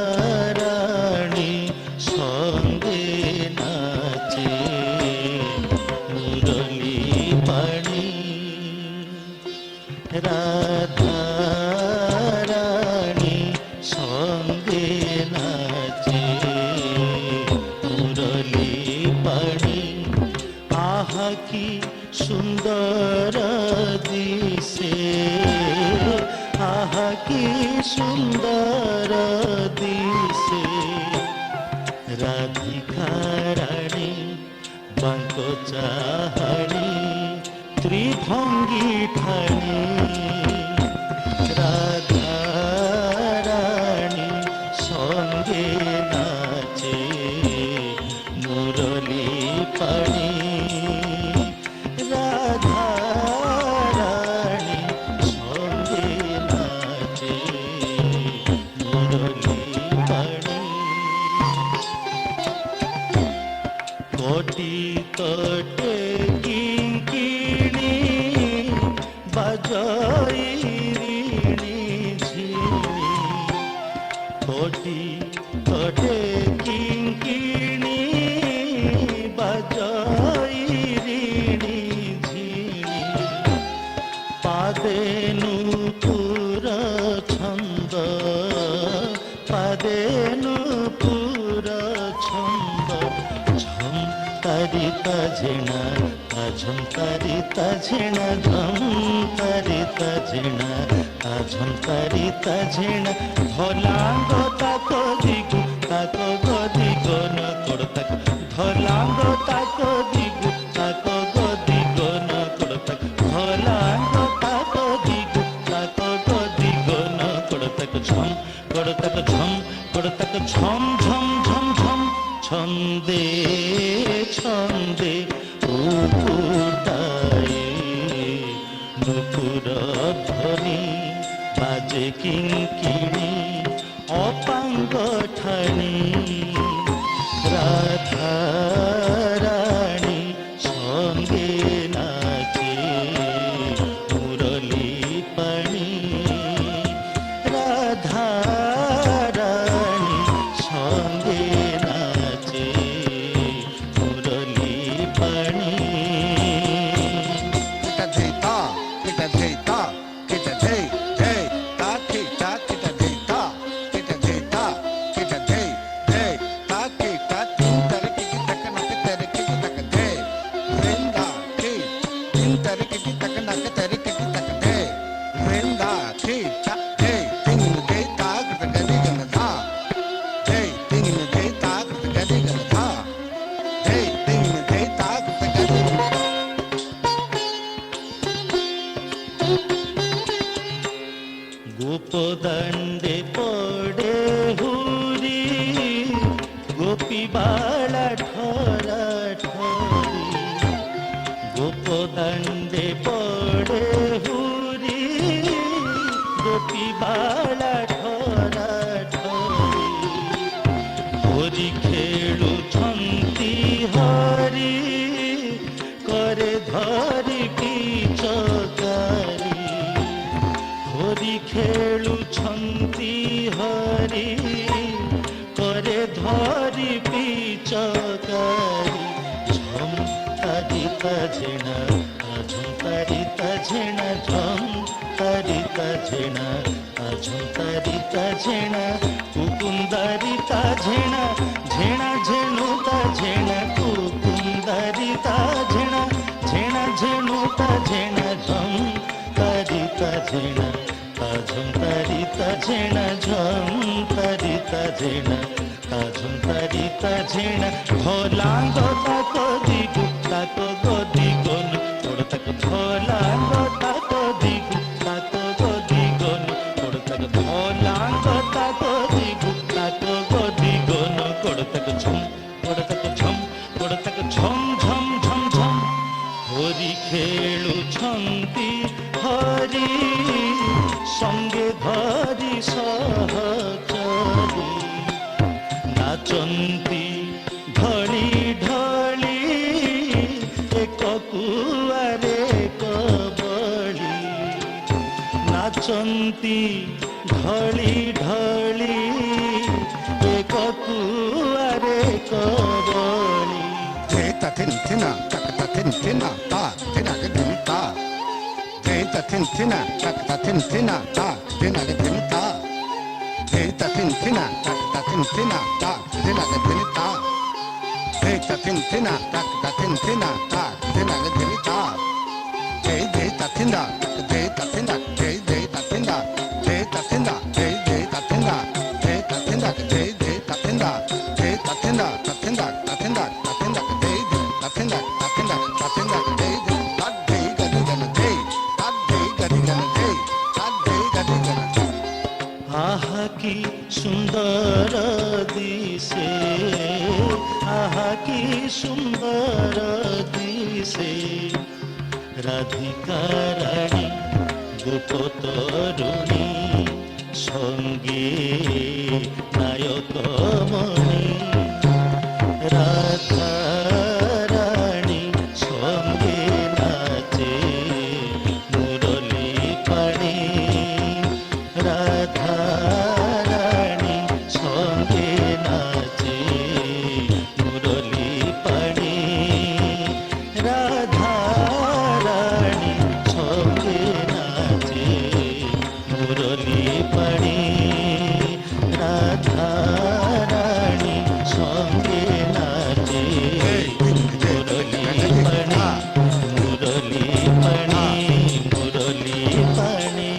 রাধারানী সঙ্গে নাচে মুরলী পাণি, রাধারানী সঙ্গে নাচে মুরলী পাণি। আহা কি সুন্দর দিশে, আহা কি সুন্দর দিশে, রাধিকা রানী বাঙ্ক চাহানি ত্রিভঙ্গি ঠানি। রাধা রানী সঙ্গে নাচে মুরলী পাণি, রাধা রানী সঙ্গে নাচে মুরলী পাণি। কোটি তটে কিঙ্কিণী বাজয় ঋণী ঝিনি, কোটি তটে কিঙ্কিণী বাজয় ঋণী ঝিনি। পাদে নূপুর ছন্দ, পাদে নূপুর ছন্দ, ঝম তারিতা ঝিণা, ঝম তারিতা ঝিণা, ঝম তারিতা ঝিণা, ঝম তারিতা ঝিণা। ধলাঙ্গ তাকো দিগু, তাকো গদিগো ন কোড় তাক, ধলাঙ্গ তাকো দিগু, তাকো গদিগো ন কোড় তাক, ধলাঙ্গ তাকো দিগু, তাকো গদিগো ন কোড় তাক। ঝম কোড় তাক, ঝম কোড় তাক, ঝম ঝম ঝম ঝম ছন্দে ছন্দে উপুটায়ে নুপুর ধ্বনি বাজে কিঙ্কিণী অপাঙ্গ ঠানি। রাধা রানী সঙ্গে নাচে মুরলী পাণি, রাধা রানী সঙ্গে নাচে মুরলী পাণি। গোপদণ্ডে পড়ে হুরি, গোপী বালা ঠরা ঠরি, দাণ্ডে পড়ে হুরি গোপী বালা ঠরা ঠরি হরি খেলুছন্তি হরি করে ধরি পিচকারি হরি খেলুছন্তি হরি করে ধরি পিচকারি ঝম তারিতা ঝেনা ঝম তারিতা ঝেনা ঝম তারিতা ঝেনা ঝম তারিতা ঝেনা কুকুন্দারিতা ঝেনা ঝেনা ঝেনুতা ঝেনা কুকুন্দারিতা ঝেনা ঝেনা ঝেনুতা ঝেনা ঝম তারিতা ঝেনা ঝম তারিতা ঝেনা ঝম তারিতা ঝেনা ঝম তারিতা ঝেনা ধলাঙ্গ তাকো দিগু তাকো গদি গন ওড় তাকো ধলাঙ্গ তাকো দিগু তাকো গদি গন ওড় তাকো ধলাঙ্গ তাকো দিগু তাকো গদি গন ওড় তাকো ঝম ওড় তাকো ঝম ওড় তাকো ঝম ঝম ঝম ঝম হরি খেলুছন্তি হরি সঙ্গে ধরি সহচরি নাচন্তি ঢଳି ঢଳି ଏକ କୁଆରେ କବଳି ନାଚନ୍ତି ଢଳି ଢଳି ଏକ କୁଆରେ କବଳି Theta tintina, takata tintina, ta, tina ke tinta. Theta tintina, takata tintina, ta, tina ke tinta. Theta tintina, takata tintina, ta, tina ke tinta. Theta tintina, takata tintina, ta, tina ke tinta. Theta tinda, theta tinda, theta tinda, theta tinda, theta tinda, theta tinda, theta tinda, theta tinda, tinda, tinda, tinda. আহা কি সুন্দর দিশে আহা কি সুন্দর দিশে রাধিকা রানী গোপ তরুণী সঙ্গে নায়ক মণি রাধা রানী সঙ্গে নাচে মুরলী পাণি রাধা রানী সঙ্গে নাচে মুরলী পাণি রাধা রানী সঙ্গে নাচে মুরলী পাণি রাধা রানী সঙ্গে নাচে মুরলী পাণি মুরলী পাণি মুরলী পাণি